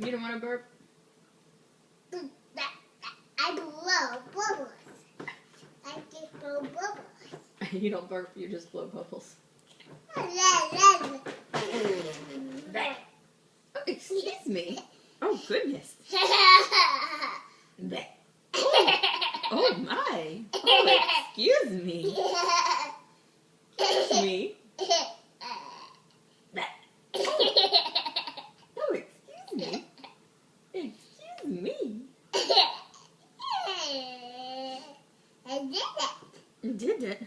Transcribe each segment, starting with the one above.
You don't want to burp? I blow bubbles. I just blow bubbles. You don't burp, you just blow bubbles. Oh, excuse me. Oh, goodness. Oh, my. Oh, excuse me. Excuse me. Oh, excuse me. Excuse me. I did it. You did it.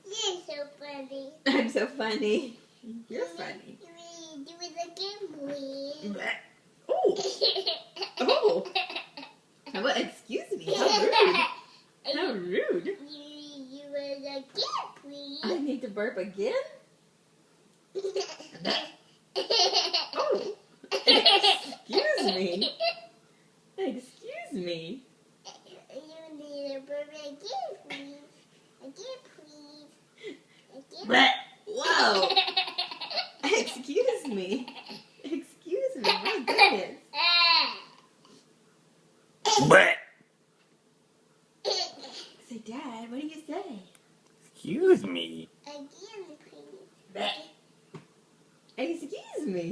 You're so funny. I'm so funny. You're funny. Do it again, please. Oh. Oh. Well, excuse me. How rude. How rude. You it again, please. I need to burp again? Oh. Excuse me. Excuse me. You need to burp again, please. Again, please. Again. Whoa. Excuse me. Excuse me. My goodness. Say, Dad, what do you say? Excuse me. Again, please. Excuse me.